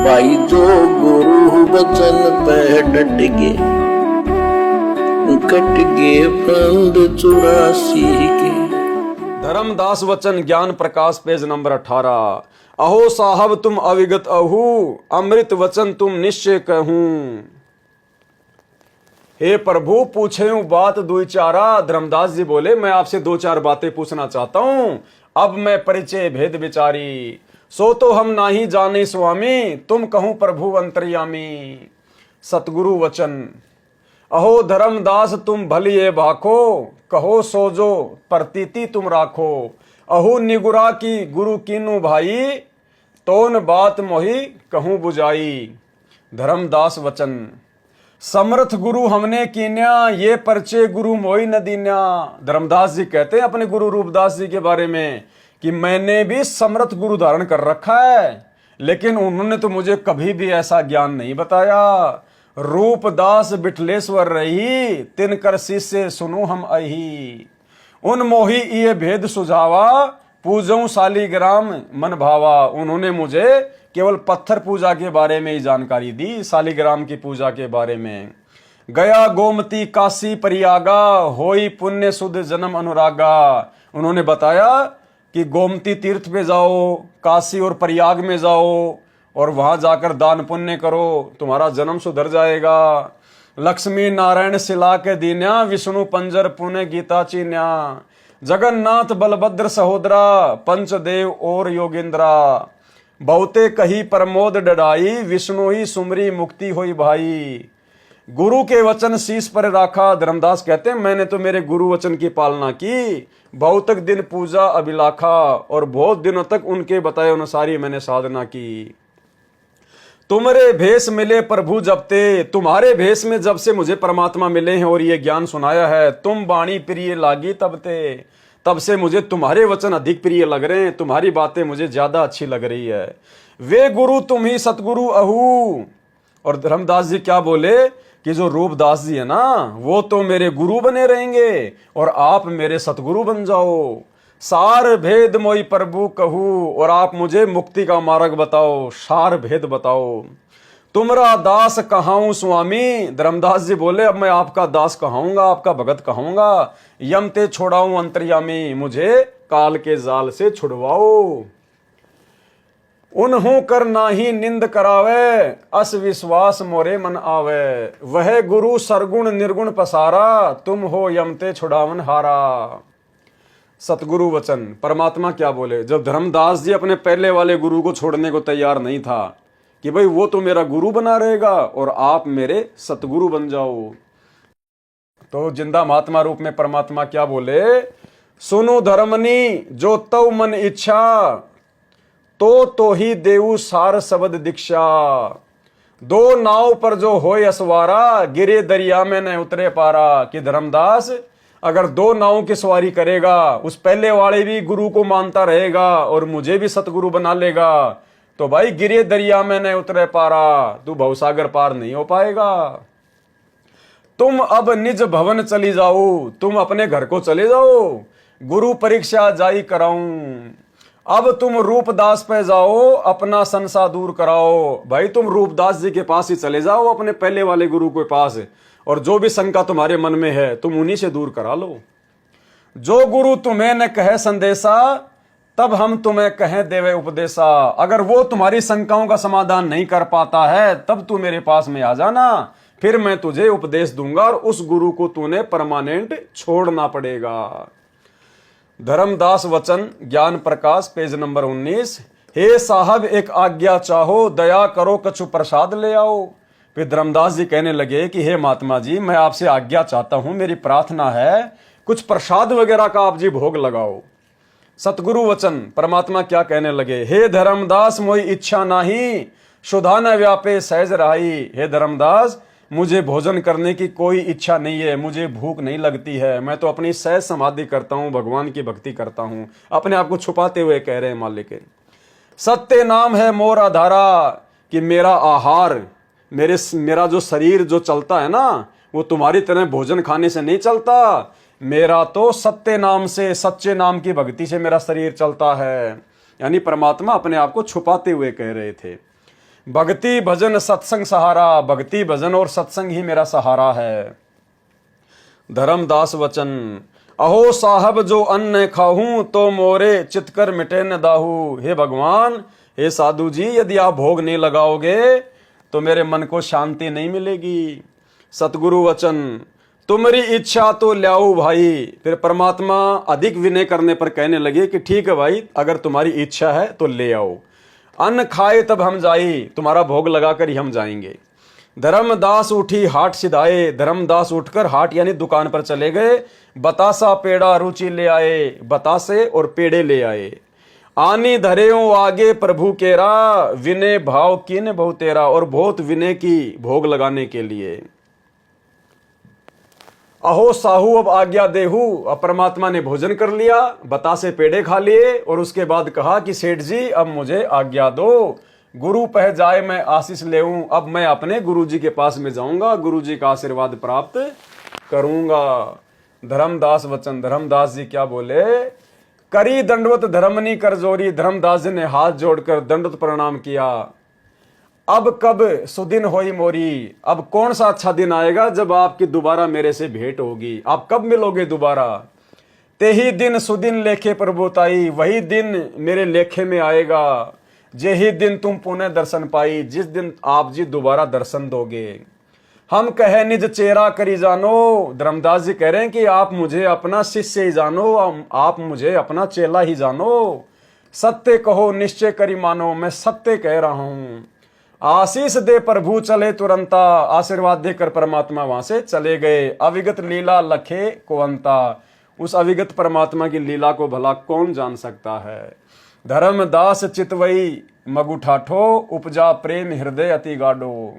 भाई जो गुरु वचन पे डट गए, कट गए फंद 84 के। धर्मदास वचन ज्ञान प्रकाश पेज नंबर 18। अहो साहब तुम अविगत अहू, अमृत वचन तुम निश्चय कहूं। हे प्रभु पूछे हूं बात दुई चारा। धर्मदास जी बोले मैं आपसे दो चार बातें पूछना चाहता हूं। अब मैं परिचय भेद विचारी, सो तो हम नाही जाने स्वामी, तुम कहूं प्रभु अंतर्यामी। सतगुरु वचन। अहो धर्मदास तुम भलिए भाखो, कहो सोजो प्रतीति तुम राखो। अहो निगुरा की गुरु कीनु भाई, तोन बात मोही कहूं बुझाई। धर्मदास वचन। समर्थ गुरु हमने कीन्या, ये परचे गुरु मोई न दीन्या। धर्मदास जी कहते हैं अपने गुरु रूपदास जी के बारे में कि मैंने भी समर्थ गुरु धारण कर रखा है, लेकिन उन्होंने तो मुझे कभी भी ऐसा ज्ञान नहीं बताया। रूपदास बिठलेश्वर रही, तिनकर शिष्य सुनो हम अही। उन मोही ये भेद सुझावा, पूजऊं शालिग्राम मन भावा। उन्होंने मुझे केवल पत्थर पूजा के बारे में ही जानकारी दी, शालिग्राम की पूजा के बारे में। गया गोमती काशी परियागा, होई पुण्य सुध जन्म अनुरागा। उन्होंने बताया कि गोमती तीर्थ पे जाओ, काशी और प्रयाग में जाओ और वहां जाकर दान पुण्य करो, तुम्हारा जन्म सुधर जाएगा। लक्ष्मी नारायण शिला के दीन्या, विष्णु पंजर पुण्य गीता चीन्या। जगन्नाथ बलभद्र सहोदरा, पंचदेव और योगेंद्रा। बहुते कही प्रमोद डडाई, विष्णु ही सुमरी मुक्ति होई भाई। गुरु के वचन शीश पर राखा। धर्मदास कहते हैं मैंने तो मेरे गुरु वचन की पालना की, बहुतक दिन पूजा अभिलाखा, और बहुत दिनों तक उनके बताए अनुसार ही मैंने साधना की। तुम्हारे भेष मिले प्रभु जब ते, तुम्हारे भेष में जब से मुझे परमात्मा मिले हैं और ये ज्ञान सुनाया है, तुम बाणी प्रिय लागी तब ते, तब से मुझे तुम्हारे वचन अधिक प्रिय लग रहे हैं, तुम्हारी बातें मुझे ज्यादा अच्छी लग रही है। वे गुरु तुम ही सतगुरु अहू। और धर्मदास जी क्या बोले कि जो रूपदास जी है ना, वो तो मेरे गुरु बने रहेंगे और आप मेरे सतगुरु बन जाओ। सार भेद मोई प्रभु कहू, और आप मुझे मुक्ति का मार्ग बताओ, सार भेद बताओ। तुमरा दास कहाऊं स्वामी। धर्मदास जी बोले अब मैं आपका दास कहाऊंगा, आपका भगत कहाऊंगा। यम ते छोड़ाऊं अंतर्यामी, मुझे काल के जाल से छुड़वाओ। उन्हों कर नाही निंद करावे, अस विश्वास मोरे मन आवे। वह गुरु सरगुण निर्गुण पसारा, तुम हो यम ते छुड़ावन हारा। सतगुरु वचन। परमात्मा क्या बोले जब धर्मदास जी अपने पहले वाले गुरु को छोड़ने को तैयार नहीं था कि भाई वो तो मेरा गुरु बना रहेगा और आप मेरे सतगुरु बन जाओ, तो जिंदा महात्मा रूप में परमात्मा क्या बोले, सुनो धर्मनी जो तव मन इच्छा, तो ही देऊ सार शब्द दीक्षा। दो नाव पर जो होय असवारा, गिरे दरिया में न उतरे पारा। कि धर्मदास अगर दो नावों की सवारी करेगा, उस पहले वाले भी गुरु को मानता रहेगा और मुझे भी सतगुरु बना लेगा, तो भाई गिरे दरिया में न उतरे पारा, तू भवसागर पार नहीं हो पाएगा। तुम अब निज भवन चली जाओ, तुम अपने घर को चले जाओ, गुरु परीक्षा जाई कराऊं। अब तुम रूपदास पे जाओ, अपना संसा दूर कराओ। भाई तुम रूपदास जी के पास ही चले जाओ, अपने पहले वाले गुरु के पास, और जो भी शंका तुम्हारे मन में है तुम उन्हीं से दूर करा लो। जो गुरु तुम्हें न कहे संदेशा, तब हम तुम्हें कहें देवे उपदेशा। अगर वो तुम्हारी शंकाओं का समाधान नहीं कर पाता है, तब तू मेरे पास में आ जाना, फिर मैं तुझे उपदेश दूंगा और उस गुरु को तूने परमानेंट छोड़ना पड़ेगा। धर्मदास वचन ज्ञान प्रकाश पेज नंबर 19। हे साहब एक आज्ञा चाहो, दया करो कछु प्रसाद ले आओ। फिर धर्मदास जी कहने लगे कि हे महात्मा जी मैं आपसे आज्ञा चाहता हूं, मेरी प्रार्थना है कुछ प्रसाद वगैरह का आप जी भोग लगाओ। सतगुरु वचन। परमात्मा क्या कहने लगे, हे धर्मदास मोई इच्छा नाही, सुधा न व्यापे सहज रहाई। हे धर्मदास मुझे भोजन करने की कोई इच्छा नहीं है, मुझे भूख नहीं लगती है, मैं तो अपनी सहज समाधि करता हूं, भगवान की भक्ति करता हूं। अपने आप को छुपाते हुए कह रहे हैं मालिक। सत्य नाम है मोर आधारा, कि मेरा आहार, मेरा जो शरीर जो चलता है ना, वो तुम्हारी तरह भोजन खाने से नहीं चलता। मेरा तो सत्य नाम से, सच्चे नाम की भक्ति से मेरा शरीर चलता है। यानी परमात्मा अपने आप को छुपाते हुए कह रहे थे। भक्ति भजन सत्संग सहारा, भक्ति भजन और सत्संग ही मेरा सहारा है। धर्मदास वचन, अहो साहब जो अन्न खाहूं तो मोरे चितकर मिटे न दाहू। हे भगवान, हे साधु जी, यदि आप भोग नहीं लगाओगे तो मेरे मन को शांति नहीं मिलेगी। सतगुरु वचन, तुम्हारी इच्छा तो ल्याओ भाई। फिर परमात्मा अधिक विनय करने पर कहने लगे कि ठीक है भाई, अगर तुम्हारी इच्छा है तो ले आओ। अन्न खाए तब हम जाई, तुम्हारा भोग लगाकर ही हम जाएंगे। धर्मदास उठी हाट सिधाए, धर्मदास उठकर हाट यानी दुकान पर चले गए। बतासा पेड़ा रुचि ले आए, बतासे और पेड़े ले आए। आनी धरेओ आगे प्रभु केरा, विनय भाव किन बहु तेरा। और बहुत विनय की भोग लगाने के लिए। अहो साहू अब आज्ञा देहू। अब परमात्मा ने भोजन कर लिया, बतासे पेड़े खा लिए और उसके बाद कहा कि सेठ जी अब मुझे आज्ञा दो, गुरु पह जाए मैं आशीष लेऊं। अब मैं अपने गुरु जी के पास में जाऊंगा, गुरु जी का आशीर्वाद प्राप्त करूंगा। धर्मदास वचन, धर्मदास जी क्या बोले, करी दंडवत धर्मनी कर जोरी। धर्मदास जी ने हाथ जोड़कर दंडवत प्रणाम किया। अब कब सुदिन होई मोरी, अब कौन सा अच्छा दिन आएगा जब आपकी दोबारा मेरे से भेंट होगी, आप कब मिलोगे दोबारा। ते ही दिन सुदिन लेखे प्रभुताई, वही दिन मेरे लेखे में आएगा। जेही दिन तुम पुनः दर्शन पाई, जिस दिन आप जी दोबारा दर्शन दोगे। हम कहे निज चेहरा करी जानो। धर्मदास जी कह रहे हैं कि आप मुझे अपना शिष्य ही जानो, आप मुझे अपना चेला ही जानो। सत्य कहो निश्चय करी मानो, मैं सत्य कह रहा हूं। आशीष दे प्रभु चले तुरंता, आशीर्वाद देकर परमात्मा वहां से चले गए। अविगत लीला लखे कुवंता, उस अविगत परमात्मा की लीला को भला कौन जान सकता है। धर्मदास चितवई मगुठाठो, उपजा प्रेम हृदय अति गाढ़ो।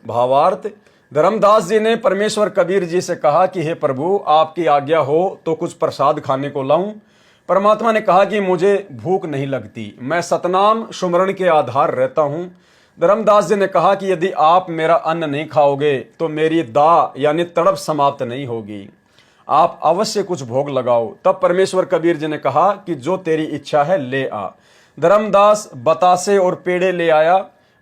भावार्थ, धर्मदास जी ने परमेश्वर कबीर जी से कहा कि हे प्रभु, आपकी आज्ञा हो तो कुछ प्रसाद खाने को लाऊं। परमात्मा ने कहा कि मुझे भूख नहीं लगती, मैं सतनाम सुमरण के आधार रहता हूं। धर्मदास जी ने कहा कि यदि आप मेरा अन्न नहीं खाओगे तो मेरी दाह यानी तड़प समाप्त नहीं होगी, आप अवश्य कुछ भोग लगाओ। तब परमेश्वर कबीर जी ने कहा कि जो तेरी इच्छा है ले आ। धर्मदास बतासे और पेड़े ले आया,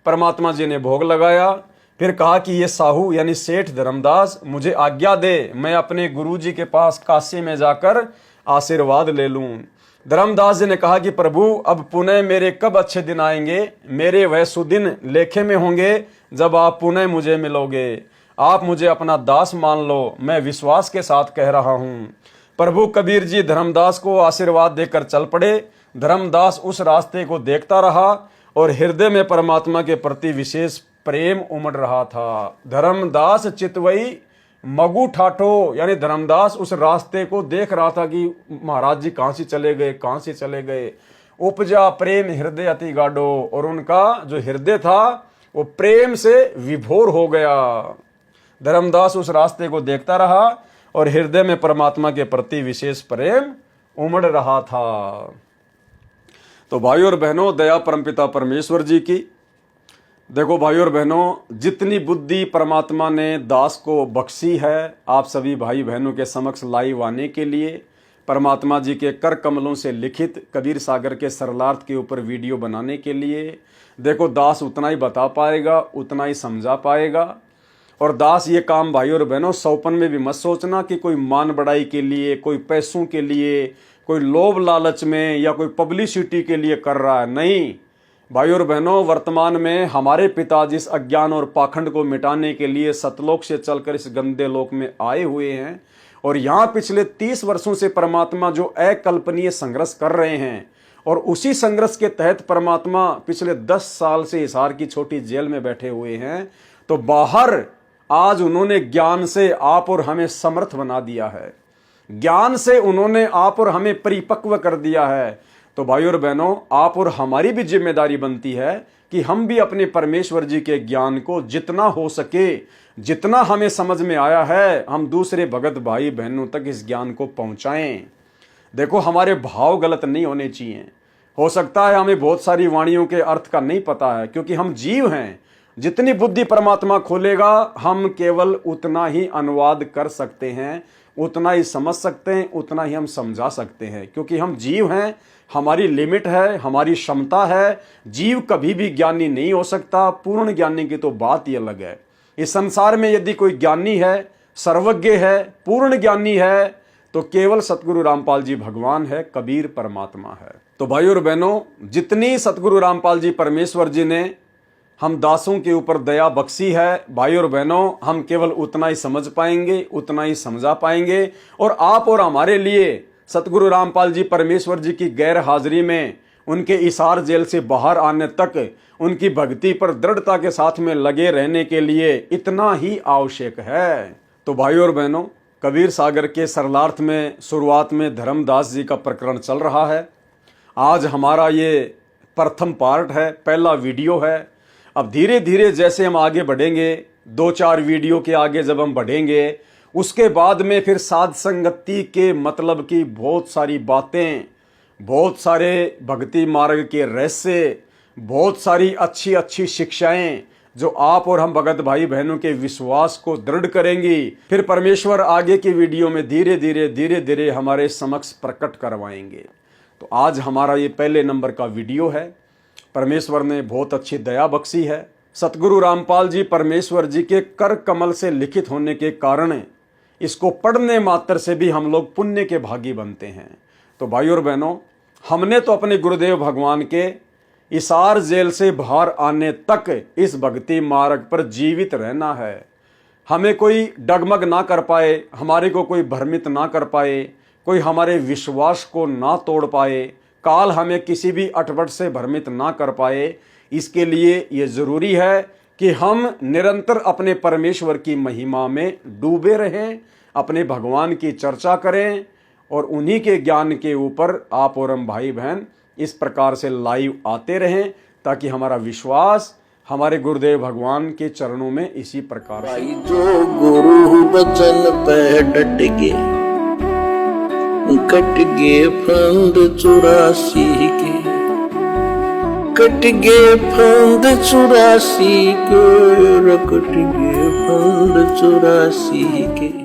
परमात्मा जी ने भोग लगाया। फिर कहा कि ये साहू यानी सेठ धर्मदास मुझे आज्ञा दे, मैं अपने गुरु जी के पास काशी में जाकर आशीर्वाद ले लूं। धर्मदास जी ने कहा कि प्रभु अब पुनः मेरे कब अच्छे दिन आएंगे, मेरे वह सुदिन लेखे में होंगे जब आप पुनः मुझे मिलोगे। आप मुझे अपना दास मान लो, मैं विश्वास के साथ कह रहा हूं। प्रभु कबीर जी धर्मदास को आशीर्वाद देकर चल पड़े। धर्मदास उस रास्ते को देखता रहा और हृदय में परमात्मा के प्रति विशेष प्रेम उमड़ रहा था। धर्मदास चितवई मगु ठाठो यानी धर्मदास उस रास्ते को देख रहा था कि महाराज जी कहां से चले गए, कहां से चले गए। उपजा प्रेम हृदय अति गाढ़ो, और उनका जो हृदय था वो प्रेम से विभोर हो गया। धर्मदास उस रास्ते को देखता रहा और हृदय में परमात्मा के प्रति विशेष प्रेम उमड़ रहा था। तो भाइयों और बहनों, दया परमपिता परमेश्वर जी की। देखो भाइयों और बहनों, जितनी बुद्धि परमात्मा ने दास को बख्शी है, आप सभी भाई बहनों के समक्ष लाइव आने के लिए, परमात्मा जी के कर कमलों से लिखित कबीर सागर के सरलार्थ के ऊपर वीडियो बनाने के लिए। देखो दास उतना ही बता पाएगा, उतना ही समझा पाएगा। और दास ये काम भाइयों और बहनों सौपन में भी मत सोचना कि कोई मान बढ़ाई के लिए, कोई पैसों के लिए, कोई लोभ लालच में या कोई पब्लिसिटी के लिए कर रहा है। नहीं भाइयों और बहनों, वर्तमान में हमारे पिता जिस अज्ञान और पाखंड को मिटाने के लिए सतलोक से चलकर इस गंदे लोक में आए हुए हैं, और यहाँ पिछले 30 वर्षों से परमात्मा जो अकल्पनीय संघर्ष कर रहे हैं, और उसी संघर्ष के तहत परमात्मा पिछले 10 साल से हिसार की छोटी जेल में बैठे हुए हैं। तो बाहर आज उन्होंने ज्ञान से आप और हमें समर्थ बना दिया है, ज्ञान से उन्होंने आप और हमें परिपक्व कर दिया है। तो भाइयों और बहनों, आप और हमारी भी जिम्मेदारी बनती है कि हम भी अपने परमेश्वर जी के ज्ञान को जितना हो सके, जितना हमें समझ में आया है, हम दूसरे भगत भाई बहनों तक इस ज्ञान को पहुंचाएं। देखो हमारे भाव गलत नहीं होने चाहिए। हो सकता है हमें बहुत सारी वाणियों के अर्थ का नहीं पता है, क्योंकि हम जीव हैं। जितनी बुद्धि परमात्मा खोलेगा हम केवल उतना ही अनुवाद कर सकते हैं, उतना ही समझ सकते हैं, उतना ही हम समझा सकते हैं, क्योंकि हम जीव हैं। हमारी लिमिट है, हमारी क्षमता है। जीव कभी भी ज्ञानी नहीं हो सकता। पूर्ण ज्ञानी की तो बात ही अलग है। इस संसार में यदि कोई ज्ञानी है, सर्वज्ञ है, पूर्ण ज्ञानी है, तो केवल सतगुरु रामपाल जी भगवान है, कबीर परमात्मा है। तो भाइयों और बहनों, जितनी सतगुरु रामपाल जी परमेश्वर जी ने हम दासों के ऊपर दया बख्शी है, भाइयों और बहनों, हम केवल उतना ही समझ पाएंगे, उतना ही समझा पाएंगे। और आप और हमारे लिए सतगुरु रामपाल जी परमेश्वर जी की गैर हाजिरी में, उनके इसार जेल से बाहर आने तक उनकी भक्ति पर दृढ़ता के साथ में लगे रहने के लिए इतना ही आवश्यक है। तो भाइयों और बहनों, कबीर सागर के सरलार्थ में शुरुआत में धर्मदास जी का प्रकरण चल रहा है। आज हमारा ये प्रथम पार्ट है, पहला वीडियो है। अब धीरे धीरे जैसे हम आगे बढ़ेंगे, 2-4 वीडियो के आगे जब हम बढ़ेंगे, उसके बाद में फिर साध संगति के मतलब की बहुत सारी बातें, बहुत सारे भक्ति मार्ग के रहस्य, बहुत सारी अच्छी अच्छी शिक्षाएं जो आप और हम भगत भाई बहनों के विश्वास को दृढ़ करेंगी, फिर परमेश्वर आगे की वीडियो में धीरे धीरे हमारे समक्ष प्रकट करवाएंगे। तो आज हमारा ये पहले नंबर का वीडियो है। परमेश्वर ने बहुत अच्छी दया बख्शी है। सतगुरु रामपाल जी परमेश्वर जी के कर कमल से लिखित होने के कारण इसको पढ़ने मात्र से भी हम लोग पुण्य के भागी बनते हैं। तो भाइयों और बहनों, हमने तो अपने गुरुदेव भगवान के इसार जेल से बाहर आने तक इस भक्ति मार्ग पर जीवित रहना है। हमें कोई डगमग ना कर पाए, हमारे को कोई भ्रमित ना कर पाए, कोई हमारे विश्वास को ना तोड़ पाए, काल हमें किसी भी अटपट से भ्रमित ना कर पाए। इसके लिए ये जरूरी है कि हम निरंतर अपने परमेश्वर की महिमा में डूबे रहें, अपने भगवान की चर्चा करें और उन्हीं के ज्ञान के ऊपर आप और हम भाई बहन इस प्रकार से लाइव आते रहें, ताकि हमारा विश्वास हमारे गुरुदेव भगवान के चरणों में इसी प्रकार से। भाई जो गुरु बचन पे डट गे, कट गे फंद 84 के, कट गे फंद 84 के, कट गे फंद 84 के।